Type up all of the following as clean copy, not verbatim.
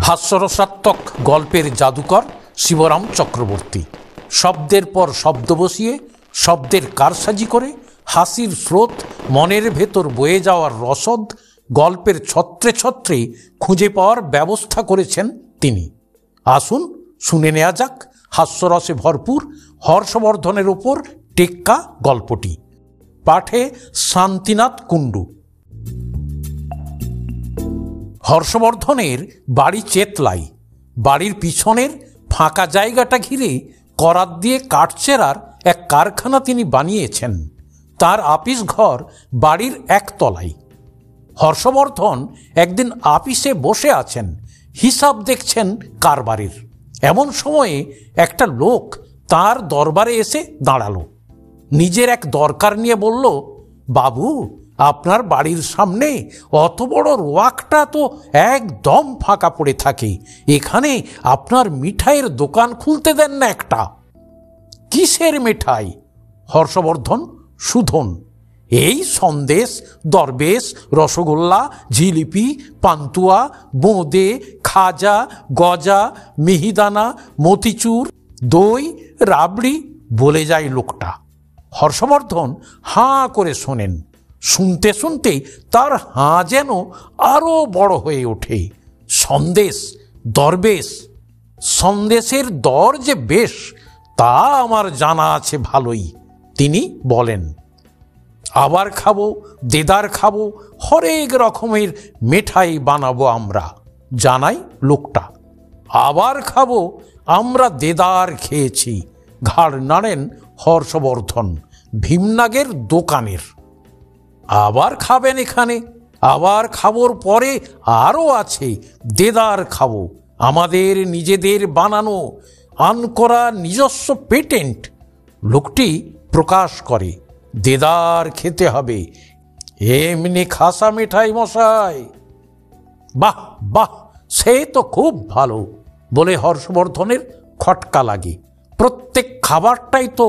হাস্যরসাত্মক গল্পের জাদুকর শিবরাম চক্রবর্তী শব্দের পর শব্দ বসিয়ে শব্দের কারসাজি করে হাসির স্রোত মনের ভেতর বয়ে যাওয়ার রসদ গল্পের ছত্রে ছত্রে খুঁজে পাওয়ার ব্যবস্থা করেছেন তিনি। আসুন শুনে নেওয়া যাক হাস্যরসে ভরপুর হর্ষবর্ধনের ওপর টেক্কা গল্পটি। পাঠে শান্তিনাথ কুণ্ডু। হর্ষবর্ধনের বাড়ি চেতলাই। বাড়ির পিছনের ফাঁকা জায়গাটা ঘিরে করাত দিয়ে কাঠচেরার এক কারখানা তিনি বানিয়েছেন। তার আপিস ঘর বাড়ির একতলায়। হর্ষবর্ধন একদিন আপিসে বসে আছেন, হিসাব দেখছেন কারবারের। এমন সময়ে একটা লোক তার দরবারে এসে দাঁড়ালো। নিজের এক দরকার নিয়ে বলল, বাবু, আপনার বাড়ির সামনে অত বড় রোয়াকটা তো একদম ফাঁকা পড়ে থাকে, এখানে আপনার মিঠাইয়ের দোকান খুলতে দেন না একটা? কিসের মিঠাই? হর্ষবর্ধন সুধন। এই সন্দেশ, দরবেশ, রসগোল্লা, জিলিপি, পান্তুয়া, বোঁদে, খাজা, গজা, মিহিদানা, মতিচুর, দই, রাবড়ি বলে যায় লোকটা। হর্ষবর্ধন হাঁ করে শোনেন। শুনতে শুনতে তার হাঁ যেন আরো বড় হয়ে ওঠে। সন্দেশ, দরবেশ, সন্দেশের দর যে বেশ তা আমার জানা আছে ভালোই। তিনি বলেন, আবার খাবো, দেদার খাবো, হরেক রকমের মিঠাই বানাবো আমরা, জানাই লোকটা। আবার খাবো, আমরা দেদার খেয়েছি, ঘাড় নাড়েন হর্ষবর্ধন ভীমনাগের দোকানের। আবার খাবেন এখানে? আবার খাবোর পরে আরও আছে, দেদার খাবো, আমাদের নিজেদের বানানো আনকরা নিজস্ব পেটেন্ট। লোকটি প্রকাশ করে, দেদার খেতে হবে, এমনি খাসা মিঠাই মশাই। বাহ বাহ, সে তো খুব ভালো বলে হর্ষবর্ধনের খটকা লাগে। প্রত্যেক খাবারটাই তো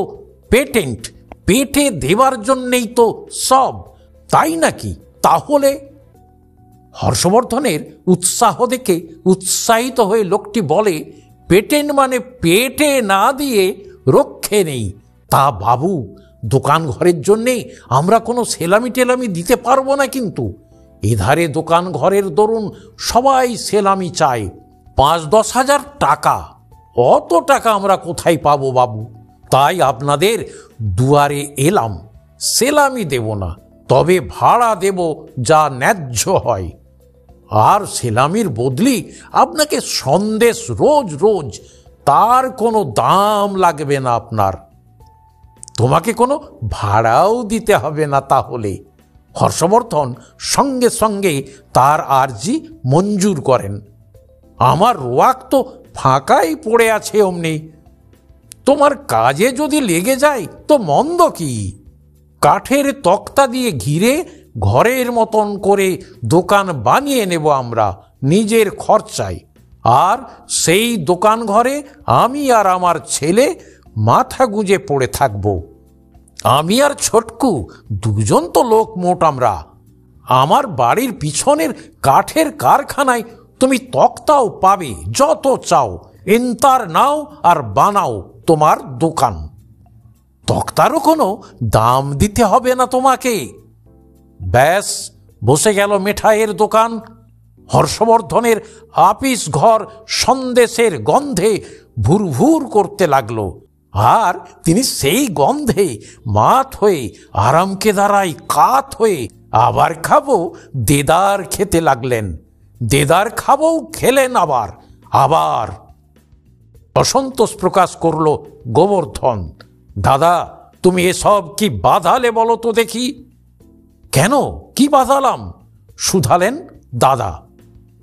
পেটেন্ট, পেটে দেবার জন্যেই তো সব, তাই নাকি? তাহলে হর্ষবর্ধনের উৎসাহ দেখে উৎসাহিত হয়ে লোকটি বলে, পেটেন্ট মানে পেটে না দিয়ে রক্ষে নেই। তা বাবু, দোকান ঘরের জন্যে আমরা কোনো সেলামি টেলামি দিতে পারবো না, কিন্তু এধারে দোকান ঘরের দরুন সবাই সেলামি চায়, 5-10 হাজার টাকা। অত টাকা আমরা কোথায় পাবো বাবু? তাই আপনাদের দুয়ারে এলাম। সেলামি দেব না, তবে ভাড়া দেব যা ন্যায্য হয়। আর সেলামির বদলি আপনাকে সন্দেশ রোজ রোজ, তার কোনো দাম লাগবে না আপনার। তোমাকে কোনো ভাড়াও দিতে হবে না তাহলে। হর্ষবর্ধন সঙ্গে সঙ্গে তার আর্জি মঞ্জুর করেন। আমার রোয়াক তো ফাঁকাই পড়ে আছে অমনি, তোমার কাজে যদি লেগে যায় তো মন্দ কি? কাঠের তক্তা দিয়ে ঘিরে ঘরের মতন করে দোকান বানিয়ে নেব আমরা নিজের খরচায়। আর সেই দোকান ঘরে আমি আর আমার ছেলে মাথা গুঁজে পড়ে থাকব। আমি আর ছোটকু দুজন তো লোক মোট আমরা। আমার বাড়ির পিছনের কাঠের কারখানায় তুমি তক্তাও পাবে, যত চাও এন্তার নাও আর বানাও তোমার দোকান। তক্তারও কোনো দাম দিতে হবে না তোমাকে। ব্যাস, বসে গেল মিঠাইয়ের দোকান। হর্ষবর্ধনের আপিস ঘর সন্দেশের গন্ধে ভুরভুর করতে লাগলো, আর তিনি সেই গন্ধে মাত হয়ে আরামকে দাঁড়ায় কাত হয়ে আবার খাবো দেদার খেতে লাগলেন। দেদার খাবো খেলেন আবার আবার। অসন্তোষ প্রকাশ করল গোবর্ধন। দাদা, তুমি এসব কি বাধালে বলো তো দেখি? কেন, কি বাধালাম? শুধালেন দাদা।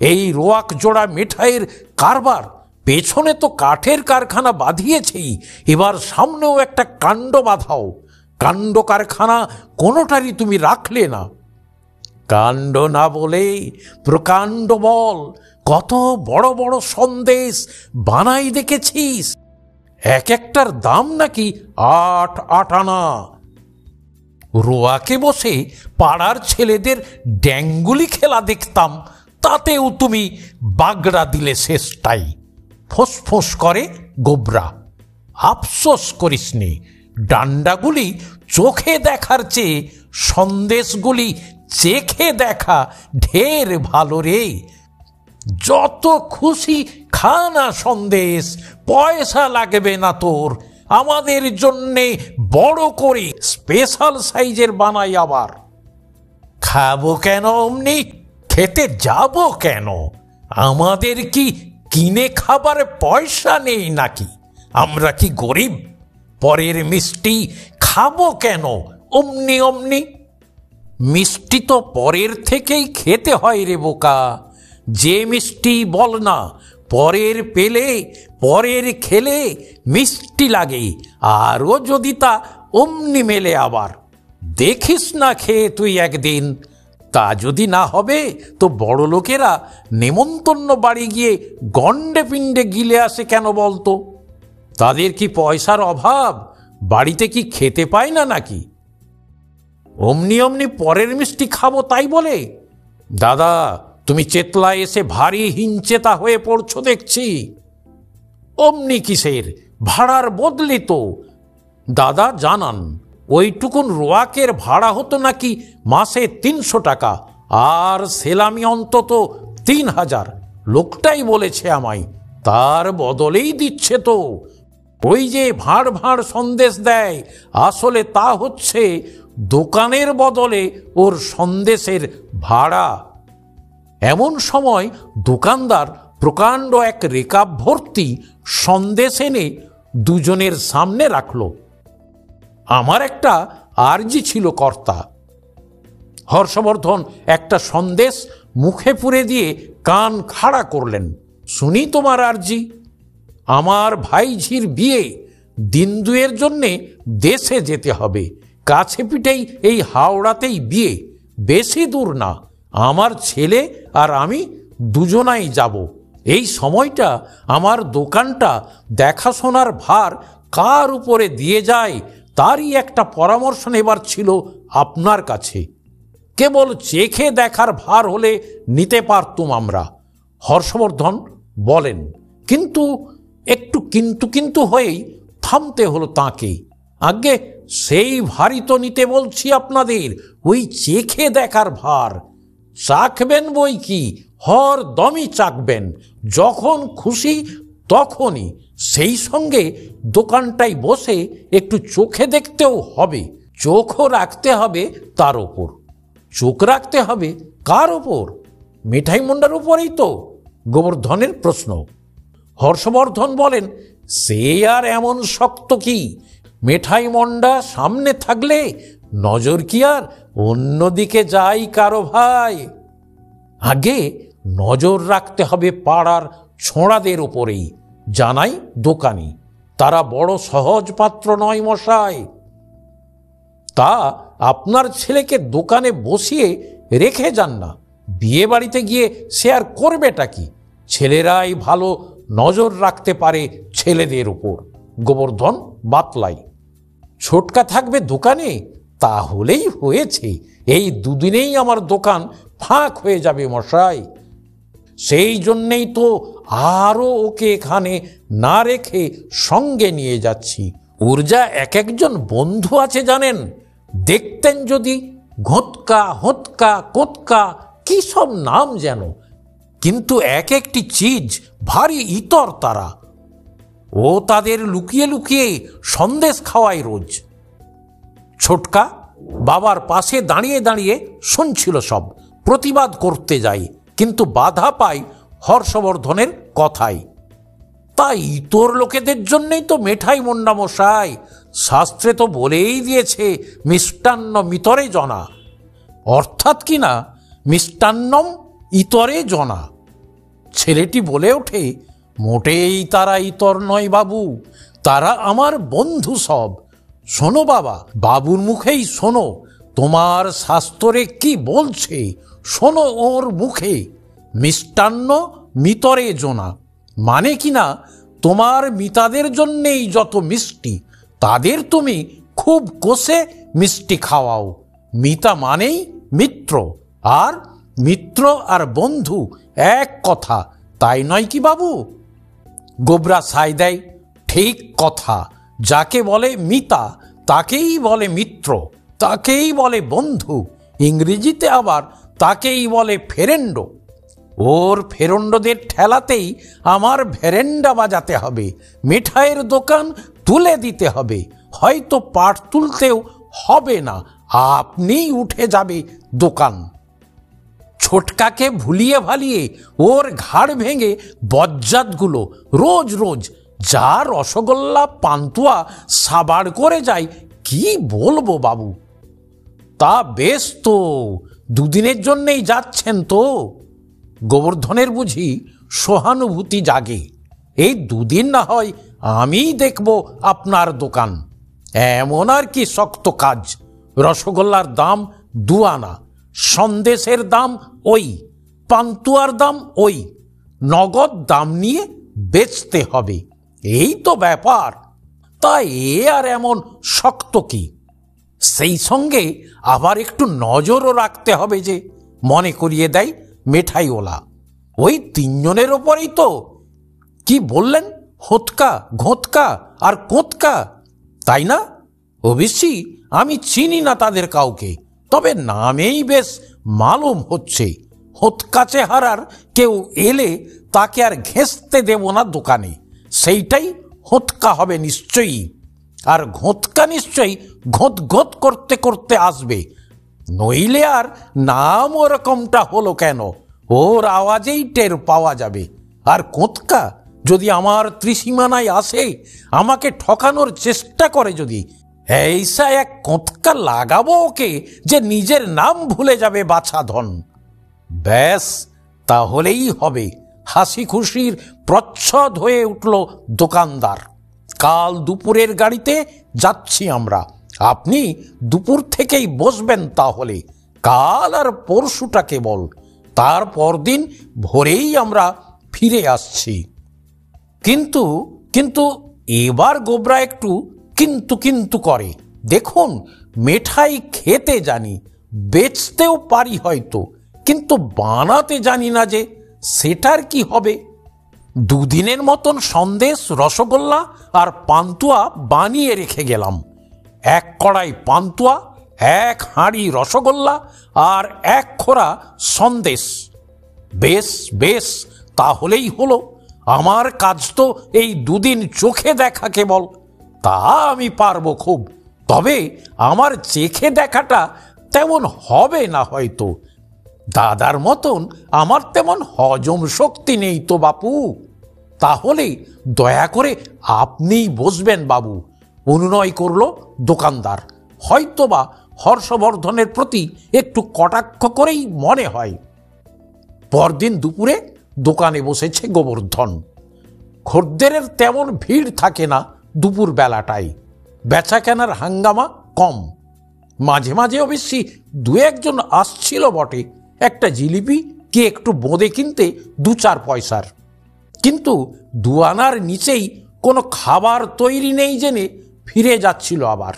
এই রোয়াক জোড়া মিঠাইয়ের কারবার, পেছনে তো কাঠের কারখানা বাঁধিয়েছেই, এবার সামনেও একটা কাণ্ড বাঁধাও। কাণ্ড কারখানা কোনোটারই তুমি রাখলে না। কাণ্ড না বলে প্রকাণ্ড বল। কত বড় বড় সন্দেশ বানাই দেখেছিস, এক একটার দাম নাকি 8 আনা। রোয়াকে বসে পাড়ার ছেলেদের ড্যাঙ্গুলি খেলা দেখতাম, তাতেও তুমি বাগড়া দিলে শেষটাই। ফোঁস করে গোবরা, আফসোস করিসনি, ডান্ডাগুলি চোখে দেখার চেয়ে সন্দেশগুলি চেখে দেখা ঢের ভালো রে। যত খুশি খানা সন্দেশ, পয়সা লাগবে না তোর। আমাদের জন্যে বড় করে স্পেশাল সাইজের বানাই আবার। খাবো কেন অমনি, খেতে যাব কেন? আমাদের কি কিনে খাবার পয়সা নেই নাকি? আমরা কি গরিব? পরের মিষ্টি খাবো কেন অমনি অমনি? মিষ্টি তো পরের থেকেই খেতে হয় রে বোকা। যে মিষ্টি বল না, পরের পেলে পরের খেলে মিষ্টি লাগে, আরও যদি তা অমনি মেলে আবার। দেখিস না খেয়ে তুই একদিন। তা যদি না হবে তো বড় লোকেরা নেমন্তন্ন বাড়ি গিয়ে গন্ডে পিণ্ডে গিলে আসে কেন বলতো? তাদের কি পয়সার অভাব? বাড়িতে কি খেতে পায় না নাকি? অমনি অমনি পরের মিষ্টি খাবো তাই বলে? দাদা, তুমি চেতলায় এসে ভারী হিংচেতা হয়ে পড়ছো দেখছি। অমনি কিসের? ভাড়ার বদলি তো। দাদা জানান, ওইটুকুন রোয়াকের ভাড়া হতো নাকি মাসে 300 টাকা, আর সেলামি অন্তত 3000। লোকটাই বলেছে আমায়। তার বদলেই দিচ্ছে তো। ওই যে ভাঁড় ভাঁড় সন্দেশ দেয়, আসলে তা হচ্ছে দোকানের বদলে ওর সন্দেশের ভাড়া। এমন সময় দোকানদার প্রকাণ্ড এক রেকাব ভর্তি সন্দেশ এনে দুজনের সামনে রাখল। আমার একটা আর্জি ছিল কর্তা। হর্ষবর্ধন একটা সন্দেশ মুখে পুরে দিয়ে কান খাড়া করলেন। শুনি তোমার আর্জি। আমার ভাইঝির বিয়ে, দিন দুয়ের জন্যে দেশে যেতে হবে। কাছে পিঠেই এই হাওড়াতেই বিয়ে, বেশি দূর না। আমার ছেলে আর আমি দুজনাই যাব। এই সময়টা আমার দোকানটা দেখাশোনার ভার কার উপরে দিয়ে যায় তারই একটা পরামর্শ নেবার ছিল আপনার কাছে। কেবল চেখে দেখার ভার হলে নিতে পারতুম আমরা। হর্ষবর্ধন বলেন, কিন্তু একটু কিন্তু হয়েই থামতে হলো তাঁকে। আগে সেই ভারই তো নিতে বলছি আপনাদের, ওই চেখে দেখার ভার। চাখবেন বই কি, হর দমই চাখবেন, যখন খুশি তখনই। সেই সঙ্গে দোকানটায় বসে একটু চোখে দেখতেও হবে। চোখও রাখতে হবে তার ওপর। চোখ রাখতে হবে কার ওপর? মিঠাই মন্ডার উপরেই তো। গোবর্ধনের প্রশ্ন। হর্ষবর্ধন বলেন, সে আর এমন শক্ত কি? মিঠাই মন্ডা সামনে থাকলে নজর কি আর অন্যদিকে যাই কারো ভাই? আগে নজর রাখতে হবে পাড়ার ছোঁড়াদের ওপরেই। জানাই দোকানি, তারা বড় সহজ পাত্র নয় মশাই। তা আপনার ছেলেকে দোকানে বসিয়ে রেখে যান না। বিয়ে বাড়িতে গিয়ে সে আর করবেটা কি? ছেলেরাই ভালো নজর রাখতে পারে ছেলেদের উপর। গোবর্ধন বাতলাই। ছোটকা থাকবে দোকানে, তাহলেই হয়েছে। এই দুদিনেই আমার দোকান ফাঁক হয়ে যাবে মশাই। সেই জন্যেই তো আরও ওকে এখানে না রেখে সঙ্গে নিয়ে যাচ্ছি। ওর যা এক একজন বন্ধু আছে জানেন, দেখতেন যদি, ঘোতকা, হোতকা, কোতকা, কি সব নাম যেন, কিন্তু এক একটি চিজ ভারী ইতর তারা। ও তাদের লুকিয়ে লুকিয়ে সন্দেশ খাওয়ায় রোজ। ছোটকা বাবার পাশে দাঁড়িয়ে দাঁড়িয়ে শুনছিল সব, প্রতিবাদ করতে যায়, কিন্তু বাধা পায় হর্ষবর্ধনের কথায়। তাই ইতর লোকেদের জন্যই তো মেঠাই মন্ডা মশাই। শাস্ত্রে তো বলেই দিয়েছে, মিষ্টান্ন মিতরে জনা, অর্থাৎ কিনা মিষ্টান্নম ইতরে জনা। ছেলেটি বলে ওঠে, মোটেই তারা ইতর নয় বাবু, তারা আমার বন্ধু সব। শোনো বাবা, বাবুর মুখেই শোনো, তোমার শাস্ত্রে কি বলছে শোনো ওর মুখে। মিষ্টান্ন মিতরে জোনা মানে কিনা তোমার মিতাদের জন্যেই যত মিষ্টি, তাদের তুমি খুব কষে মিষ্টি খাওয়াও। মিতা মানেই মিত্র, আর মিত্র আর বন্ধু এক কথা, তাই নয় কি বাবু? গোবরা সায় দেয়, ঠিক কথা। যাকে বলে মিতা তাকেই বলে মিত্র, তাকেই বলে বন্ধু, ইংরেজিতে আবার তাকেই বলে ফেরেন্ডো। ওর ফেরন্ডোদের ঠেলাতেই আমার ভেরেন্ডা বাজাতে হবে, মিঠাইয়ের দোকান তুলে দিতে হবে, হয়তো পাট তুলতেও হবে না, আপনিই উঠে যাবে দোকান। ছোটকাকে ভুলিয়ে ভালিয়ে ওর ঘাড় ভেঙে বজ্জাতগুলো রোজ রোজ যা রসগোল্লা পান্তুয়া সাবাড় করে যায়, কি বলবো বাবু। তা বেশ তো, দুদিনের জন্যেই যাচ্ছেন তো? গোবর্ধনের বুঝি সহানুভূতি জাগে। এই দুদিন না হয় আমিই দেখব আপনার দোকান। এমন আর কি শক্ত কাজ? রসগোল্লার দাম 2 আনা, সন্দেশের দাম ওই, পান্তুয়ার দাম ওই, নগদ দাম নিয়ে বেচতে হবে, এই তো ব্যাপার। তা এ আর এমন শক্ত কি? সেই সঙ্গে আবার একটু নজরও রাখতে হবে যে, মনে করিয়ে দেয় মেঠাইওয়ালা। ওই 3 জনের ওপরেই তো। কি বললেন? হোতকা, ঘোতকা আর কোতকা, তাই না? অবশ্যই আমি চিনি না তাদের কাউকে, তবে নামেই বেশ মালুম হচ্ছে। হোতকা চেহারার কেউ এলে তাকে আর ঘেঁষতে দেব না দোকানে, সেইটাই হোতকা হবে নিশ্চয়ই। আর ঘোতকা নিশ্চয়ই ঘোত ঘোত করতে করতে আসবে, নইলে আর নাম ওরকমটা হলো কেন? ওর আওয়াজেই টের পাওয়া যাবে। আর কোতকা যদি আমার ত্রিসীমানায় আসে, আমাকে ঠকানোর চেষ্টা করে যদি, এইসা এক কোতকা লাগাবো ওকে যে নিজের নাম ভুলে যাবে বাছাধন। ব্যাস, তাহলেই হবে। হাসি খুশির প্রচ্ছদ হয়ে উঠল দোকানদার। কাল দুপুরের গাড়িতে যাচ্ছি আমরা, আপনি দুপুর থেকেই বসবেন তাহলে। কাল আর পরশুটা কেবল, তারপর দিন ভোরেই আমরা ফিরে আসছি। কিন্তু কিন্তু এবার গোবরা একটু কিন্তু কিন্তু করে। দেখুন, মেঠাই খেতে জানি, বেচতেও পারি হয়তো, কিন্তু বানাতে জানি না যে, সেটার কি হবে? 2 দিনের মতন সন্দেশ, রসগোল্লা আর পান্তুয়া বানিয়ে রেখে গেলাম। 1 কড়াই পান্তুয়া, 1 হাঁড়ি রসগোল্লা আর 1 খোরা সন্দেশ। বেশ বেশ, তাহলেই হলো। আমার কাজ তো এই 2 দিন চোখে দেখা কেবল, তা আমি পারবো খুব। তবে আমার চেখে দেখাটা তেমন হবে না হয়তো। দাদার মতন আমার তেমন হজম শক্তি নেই তো বাপু। তাহলে দয়া করে আপনিই বসবেন বাবু, অনুনয় করল দোকানদার। হয়তোবা হর্ষবর্ধনের প্রতি একটু কটাক্ষ করেই মনে হয়। পরদিন দুপুরে দোকানে বসেছে গোবর্ধন। খদ্দেরের তেমন ভিড় থাকে না দুপুর বেলাটায়, বেচা কেনার হাঙ্গামা কম। মাঝে মাঝে অবশ্যই 2-1 জন আসছিল বটে, একটা জিলিপি কি একটু বোঁদে কিনতে 2-4 পয়সার। কিন্তু 2 আনার নিচেই কোনো খাবার তৈরি নেই জেনে ফিরে যাচ্ছিল আবার।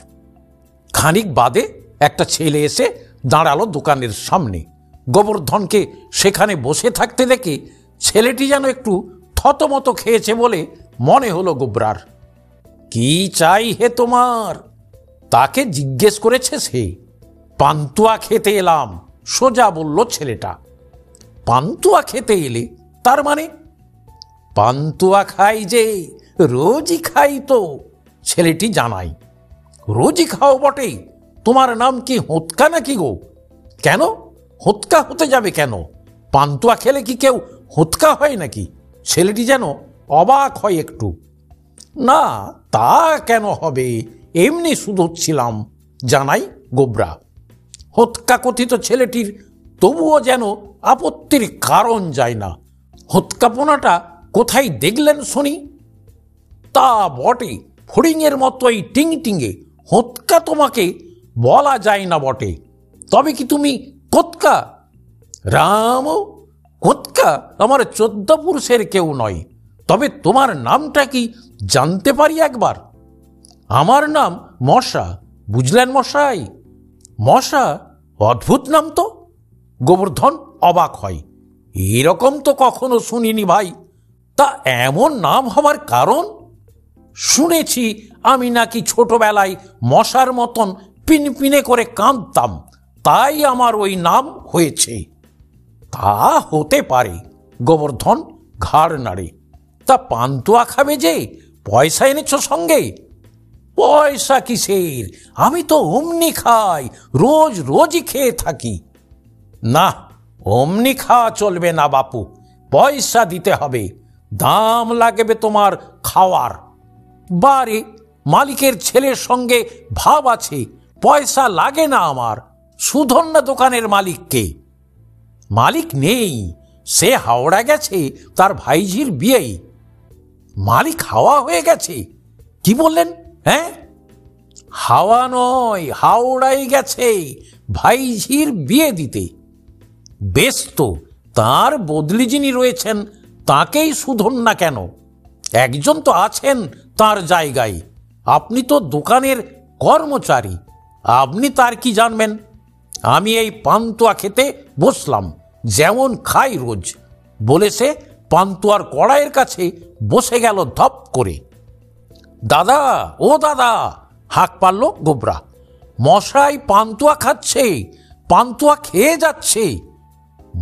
খানিক বাদে একটা ছেলে এসে দাঁড়ালো দোকানের সামনে। গোবর্ধনকে সেখানে বসে থাকতে দেখে ছেলেটি যেন একটু থতমত খেয়েছে বলে মনে হলো গোবরার। কি চাই হে তোমার? তাকে জিজ্ঞেস করেছে সে। পান্তুয়া খেতে এলাম, সোজা বলল ছেলেটা। পান্তুয়া খেতে এলে তার মানে? পান্তুয়া খাই যে, রোজই খাই তো, ছেলেটি জানাই। রোজই খাও বটে? তোমার নাম কি হোতকা নাকি গো? কেন হোতকা হতে যাবে কেন? পান্তুয়া খেলে কি কেউ হোতকা হয় নাকি? ছেলেটি যেন অবাক হয় একটু। না, তা কেন হবে, এমনি শুধোচ্ছিলাম, জানাই গোবরা। হোতকা কথিত ছেলেটির তবুও যেন আপত্তির কারণ যায় না। হোতকাপোনাটা কোথায় দেখলেন শুনি? তা বটে, ফড়িংয়ের মতোই টিংটিঙে হোতকা তোমাকে বলা যায় না বটে, তবে কি তুমি কোতকা? রাম, কোতকা আমার 14 পুরুষের কেউ নয়। তবে তোমার নামটা কি জানতে পারি একবার? আমার নাম মশা, বুঝলেন মশাই? মশা? অদ্ভুত নাম তো। গোবর্ধন অবাক হয়। এরকম তো কখনো শুনিনি ভাই। তা এমন নাম হবার কারণ? শুনেছি আমি নাকি ছোটবেলায় মশার মতন পিনপিনে করে কাঁদতাম, তাই আমার ওই নাম হয়েছে। তা হতে পারে। গোবর্ধন ঘাড় নাড়ে। তা পান্তুয়া খাবে যে, পয়সা এনেছ সঙ্গে? পয়সা কিসের, আমি তো অমনি খাই, রোজ রোজই খেয়ে থাকি। না, অমনি খাওয়া চলবে না বাপু, পয়সা দিতে হবে, দাম লাগবে তোমার খাওয়ার। বারে, মালিকের ছেলের সঙ্গে ভাব আছে, পয়সা লাগে না আমার। সুধন না দোকানের মালিককে? মালিক নেই, সে হাওড়া গেছে তার ভাইঝির বিয়েই। মালিক হাওয়া হয়ে গেছে? কি বললেন? হ্যাঁ, হাওয়া নয়, হাওড়ায় গেছে ভাইঝির বিয়ে দিতে। বেশ তো, তার বদলি যিনি রয়েছেন তাকেই শুধন না কেন? একজন তো আছেন তার জায়গায়। আপনি তো দোকানের কর্মচারী, আপনি তার কি জানবেন? আমি এই পান্তুয়া খেতে বসলাম, যেমন খাই রোজ, বলে সে পান্তুয়ার কড়াইয়ের কাছে বসে গেল ধপ করে। দাদা, ও দাদা, হাঁক পারল গোবরা, মশাই পান্তুয়া খাচ্ছে, পান্তুয়া খেয়ে যাচ্ছে।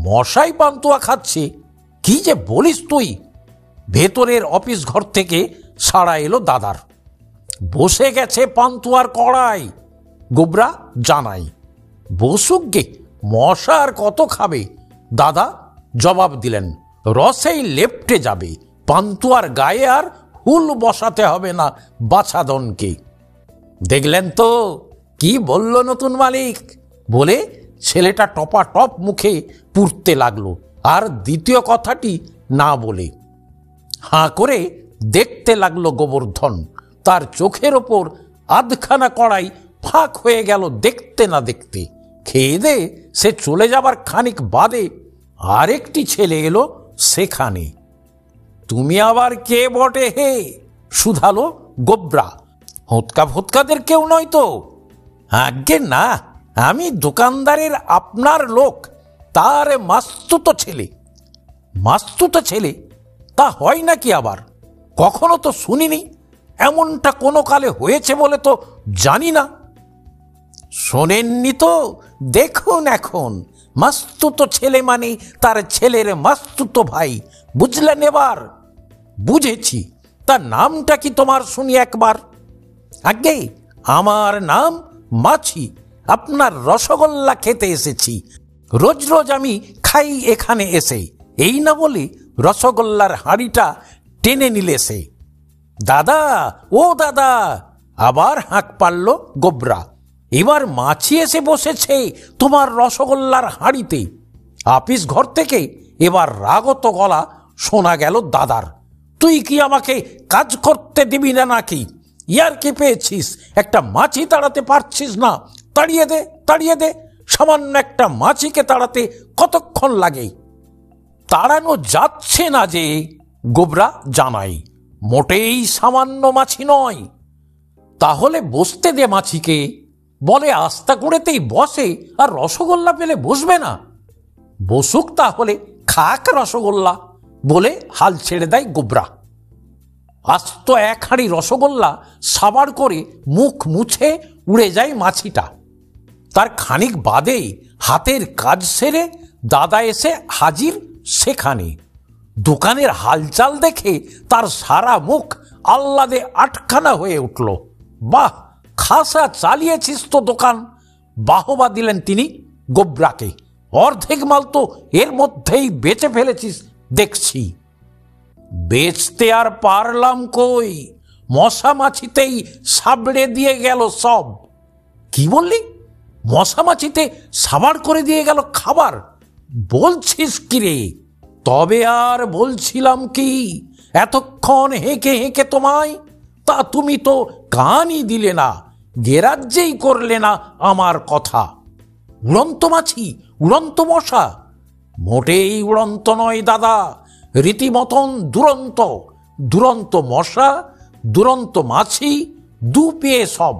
মশাই পান্তুয়া খাচ্ছে? কি যে বলিস তুই! ভেতরের অফিস ঘর থেকে সাড়া এলো দাদার। বসে গেছে পান্তুয়ার কড়াই, গোবরা জানাই। বসুক গে, মশা আর কত খাবে? দাদা জবাব দিলেন, রসেই লেপ্টে যাবে, পান্তুয়ার গায়ে আর হুল বসাতে হবে না বাছাদনকে। দেখলেন তো কি বলল নতুন মালিক? বলে ছেলেটা টপাটপ মুখে পুড়তে লাগলো, আর দ্বিতীয় কথাটি না বলে হাঁ করে দেখতে লাগলো গোবর্ধন। তার চোখের ওপর আধখানা কড়াই ফাঁক হয়ে গেল দেখতে না দেখতে। খেয়ে দে সে চলে যাবার খানিক বাদে আরেকটি ছেলে এলো সেখানে। তুমি আবার কে বটে হে? শুধালো গোবরা। হোঁতকা ফোতকাদের কেউ নয় তো? আজ্ঞে না, আমি দোকানদারের আপনার লোক, তার মাস্তুতো ছেলে। মাস্তুতো ছেলে? তা হয় নাকি আবার? কখনো তো শুনিনি, এমনটা কোনো কালে হয়েছে বলে তো জানি না। শোনেননি তো? দেখুন এখন, মাস্তুতো ছেলে মানে তার ছেলের মাস্তুতো ভাই, বুঝলেন এবার? বুঝেছি। তার নামটা কি তোমার শুনি একবার? আগে আমার নাম মাছি, আপনার রসগোল্লা খেতে এসেছি। রোজ রোজ আমি খাই এখানে এসে, এই না বলে রসগোল্লার হাঁড়িটা টেনে নিলে সে। দাদা, ও দাদা, আবার হাঁক পারল গোবরা। এবার মাছি এসে বসেছে তোমার রসগোল্লার হাঁড়িতে। আপিস ঘর থেকে এবার রাগত গলা শোনা গেল দাদার। তুই কি আমাকে কাজ করতে দিবি না নাকি? ইয়ার কি পেয়েছিস? একটা মাছি তাড়াতে পারছিস না? তাড়িয়ে দে, তাড়িয়ে দে। সামান্য একটা মাছিকে তাড়াতে কতক্ষণ লাগে? তাড়ানো যাচ্ছে না যে, গোবরা জানাই। মোটেই সামান্য মাছি নয়। তাহলে বসতে দে মাছিকে। বলে আস্তা করেতেই বসে, আর রসগোল্লা পেলে বসবে না? বসুক তাহলে, খাক রসগোল্লা, বলে হাল ছেড়ে দেয় গোবরা। আস্ত এক হাঁড়ি রসগোল্লা সাবার করে মুখ মুছে উড়ে যায় মাছিটা। তার খানিক বাদেই হাতের কাজ সেরে দাদা এসে হাজির সেখানে। দোকানের হালচাল দেখে তার সারা মুখ আহ্লাদে আটখানা হয়ে উঠল। বাহ, খাসা চালিয়েছিস তো দোকান। বাহবা দিলেন তিনি গোবরাকে। অর্ধেক মাল তো এর মধ্যেই বেচে ফেলেছিস দেখছি। বেচতে আর পারলাম কই, মশা মাছিতেই সাবড়ে দিয়ে গেল সব। কি বললি? মশা মাছিতে সাবাড় করে দিয়ে গেল খাবার? বলছিস কি রে? তবে আর বলছিলাম কি, এতক্ষণ হেঁকে হেঁকে তোমায়। তা তুমি তো কানই দিলে না, গেরাজ্যেই করলে না আমার কথা। উড়ন্ত মাছি, উড়ন্ত মশা? মোটেই উড়ন্ত নয় দাদা, রীতিমতন দুরন্ত। দুরন্ত মশা, দুরন্ত মাছি, দু পেয়ে সব।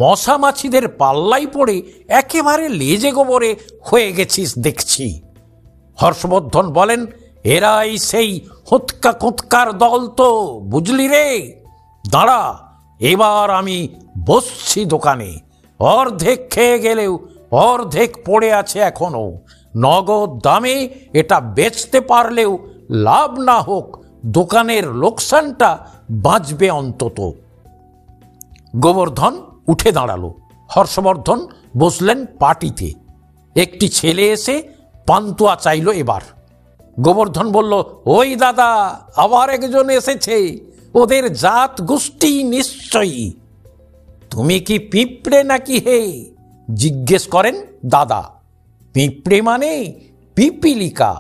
মশা মাছিদের পাল্লাই পড়ে একেবারে লেজে গোবরে হয়ে গেছিস দেখছি। হর্ষবর্ধন বলেন, এরাই সেই হোঁতকা কোঁতকার দল তো, বুঝলি রে? দাঁড়া, এবার আমি বসছি দোকানে। অর্ধেক খেয়ে গেলেও অর্ধেক পড়ে আছে এখনো। নগদ দামে এটা বেচতে পারলেও লাভ না হোক, দোকানের লোকসানটা বাঁচবে অন্তত। গোবর্ধন উঠে দাঁড়ালো। হর্ষবর্ধন বসলেন পাটিতে। একটি ছেলে এসে পান্তুয়া চাইল এবার। গোবর্ধন বলল, ওই দাদা, আবার একজন এসেছে, ওদের জাত গোষ্ঠী নিশ্চয়ই। তুমি কি পিঁপড়ে নাকি হে? জিজ্ঞেস করেন দাদা। পিঁপড়ে মানে পিপিলিকা।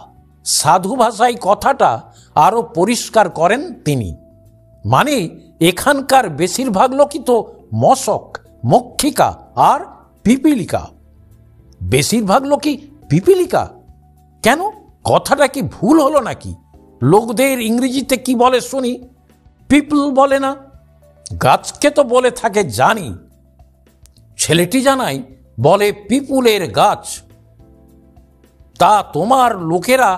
সাধু ভাষায় কথাটা আরো পরিষ্কার করেন তিনি। মানে এখানকার বেশিরভাগ লোকই তো মশক, মক্ষিকা আর পিপিলিকা। বেশিরভাগ লোকই পিপিলিকা? কেন, কথাটা কি ভুল হলো নাকি? লোকদের ইংরেজিতে কি বলে শুনি? পিপল বলে না? গাছকে তো বলে থাকে জানি। ছেলেটি জানায় বলে পিপুলের গাছ। তা তোমার লোকেরা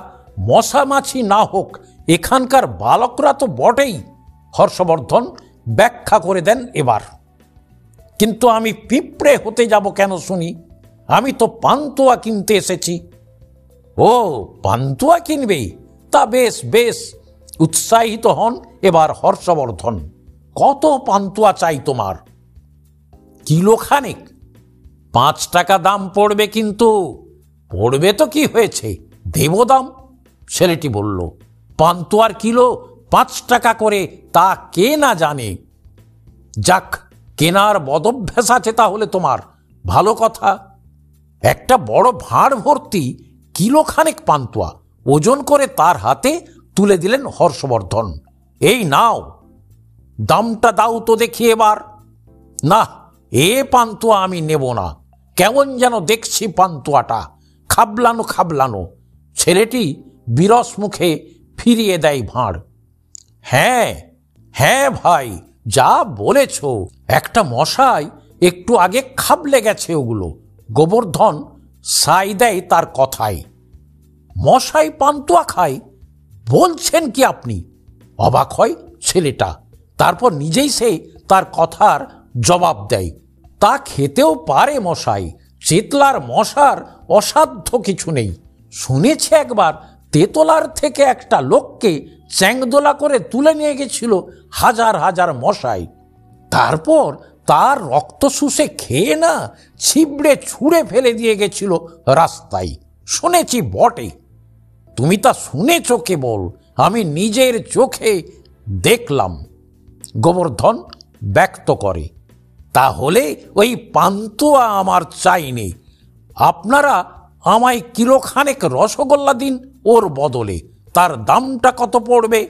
মশা মাছি না হোক, এখানকার বালকরা তো বটেই। হর্ষবর্ধন ব্যাখ্যা করে দেন এবার। কিন্তু আমি পিঁপড়ে হতে যাব কেন শুনি? আমি তো পান্তুয়া কিনতে এসেছি। ও, পান্তুয়া কিনবে? তা বেশ বেশ, উৎসাহিত হন এবার হর্ষবর্ধন। কত পান্তুয়া চাই তোমার? কিলো খানেক। 5 টাকা দাম পড়বে। কিন্তু পড়বে তো কি হয়েছে, দেব দাম। ছেলেটি বলল, পান্তুয়ার কিলো 5 টাকা করে, তা কে না জানে। যাক, কেনার বদভ্যাস আছে তাহলে তোমার, ভালো কথা। একটা বড় ভাঁড় ভর্তি কিলো খানেক পান্তুয়া ওজন করে তার হাতে তুলে দিলেন হর্ষবর্ধন। এই নাও, দামটা দাও তো দেখি এবার। না, এ পান্তুয়া আমি নেব না। কেমন যেন দেখছি পান্তুয়াটা, খাবলানো খাবলানো। ছেলেটি বিরস মুখে ফিরিয়ে দেয় ভাঁড়। হ্যাঁ হ্যাঁ ভাই, যা বলেছ, একটা মশাই একটু আগে খাবলে গেছে ওগুলো। গোবর্ধন সাই দেয় তার কথায়। মশাই পান্তুয়া খায় বলছেন কি আপনি? অবাক হয় ছেলেটা। তারপর নিজেই সে তার কথার জবাব দেয়। তা খেতেও পারে মশাই, চেতলার মশার অসাধ্য কিছু নেই। শুনেছি একবার তেতলার থেকে একটা লোককে চ্যাংদোলা করে তুলে নিয়ে গেছিল হাজার হাজার মশাই। তারপর তার রক্ত শুষে খেয়ে না ছিবড়ে ছুঁড়ে ফেলে দিয়ে গেছিল রাস্তায়। শুনেছি বটে। তুমি তা শুনেছ কেবল, আমি নিজের চোখে দেখলাম। গোবর্ধন ব্যক্ত করে। তাহলে ওই পান্তুয়া আমার চাইনি। আপনারা আমায় কিলোখানেক রসগোল্লা দিন ওর বদলে। তার দামটা কত পড়বে?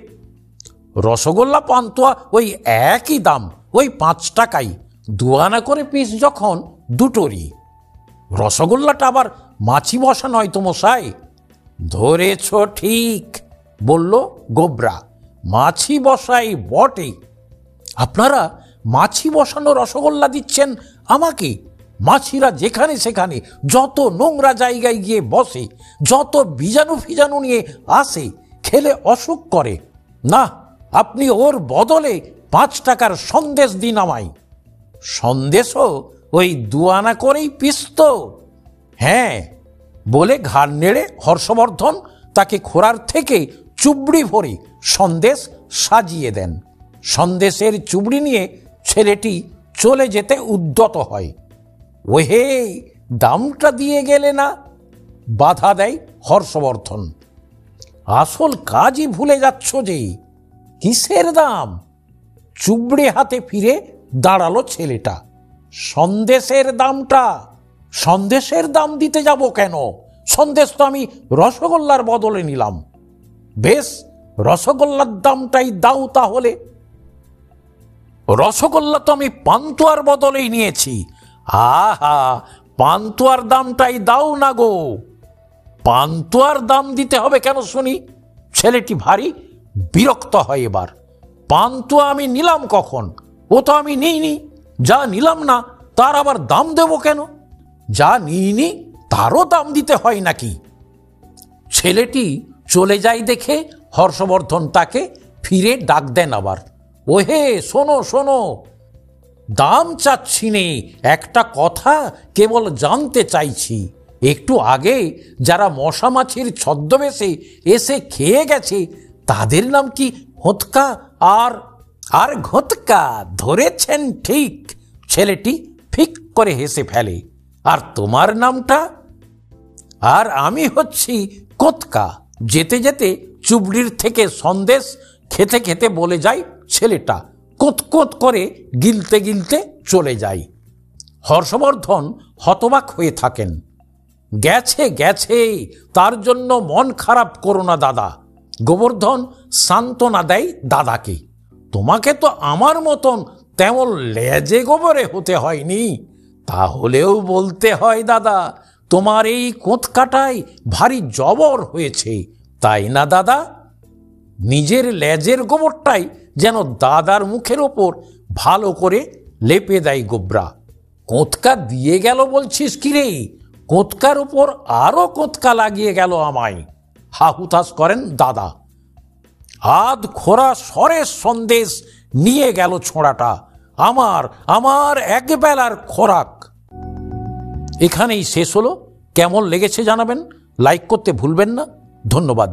রসগোল্লা পান্তুয়া ওই একই দাম, ওই 5 টাকাই। 2 আনা করে পিস যখন, দুটোরই। রসগোল্লাটা আবার মাছি বসা নয় তো মশাই। ধরেছ ঠিক, বলল গোবরা। মাছি বসাই বটে। আপনারা মাছি বসানো রসগোল্লা দিচ্ছেন আমাকে? মাছিরা যেখানে সেখানে যত নোংরা জায়গায় গিয়ে বসে, যত বীজাণু ফিজাণু নিয়ে আসে, খেলে অসুখ করে। না, আপনি ওর বদলে 5 টাকার সন্দেশ দিন আমায়। সন্দেশও ওই 2 আনা করেই পিস্ত? হ্যাঁ, বলে ঘাড় নেড়ে হর্ষবর্ধন তাকে খোরার থেকে চুবড়ি ভরে সন্দেশ সাজিয়ে দেন। সন্দেশের চুবড়ি নিয়ে ছেলেটি চলে যেতে উদ্যত হয়। ওহে, দামটা দিয়ে গেলে না, বাধা দেয় হর্ষবর্ধন। আসল কাজই ভুলে যাচ্ছ যে। কিসের দাম? চুবড়ি হাতে ফিরে দাঁড়ালো ছেলেটা। সন্দেশের দামটা। সন্দেশের দাম দিতে যাব কেন? সন্দেশ তো আমি রসগোল্লার বদলে নিলাম। বেশ, রসগোল্লার দামটাই দাও তাহলে। রসগোল্লা তো আমি পান্তুয়ার বদলেই নিয়েছি। আহা, পান্তুয়ার দামটাই দাও না গো। পান্তুয়ার দাম দিতে হবে কেন শুনি? ছেলেটি ভারী বিরক্ত হয় এবার। পান্তুয়া আমি নিলাম কখন? ও তো আমি নিইনি। যা নিলাম না তার আবার দাম দেব কেন? যা নিইনি তারও দাম দিতে হয় নাকি? ছেলেটি চলে যায় দেখে হর্ষবর্ধন তাকে ফিরে ডাক দেন আবার, ওহে শোনো শোনো, দাম চাচ্ছি নে, একটা কথা কেবল জানতে চাইছি, একটু আগে যারা মশা মাছির ছদ্মবেশে এসে খেয়ে গেছে তাদের নাম কি ঘোতকা আর আর ঘোতকা? ধরেছেন ঠিক। ছেলেটি ফিক করে হেসে ফেলে। আর তোমার নামটা? আর আমি হচ্ছি কোতকা। যেতে যেতে চুবড়ির থেকে সন্দেশ খেতে খেতে বলে যায় ছেলেটা, কোত কোত করে গিলতে গিলতে চলে যায়। হর্ষবর্ধন হতবাক হয়ে থাকেন। গেছে গেছে, তার জন্য মন খারাপ করো না দাদা। গোবর্ধন সান্ত্বনা দেয় দাদাকে, তোমাকে তো আমার মতন তেমন লেজে গোবরে হতে হয়নি। তাহলেও বলতে হয় দাদা, তোমার এই কোঁতকাটায় ভারী জবর হয়েছে, তাই না দাদা? নিজের লেজের গোবরটাই যেন দাদার মুখের ওপর ভালো করে লেপে দেয় গোবরা। কোঁতকা দিয়ে গেল বলছিস কি রে? কোঁতকার উপর আরো কোঁতকা লাগিয়ে গেল আমায়, হাহুতাশ করেন দাদা। আধ খোরা সরের সন্দেশ নিয়ে গেল ছোঁড়াটা, আমার আমার একবেলার খোরাক। এখানেই শেষ হলো। কেমন লেগেছে জানাবেন, লাইক করতে ভুলবেন না। ধন্যবাদ।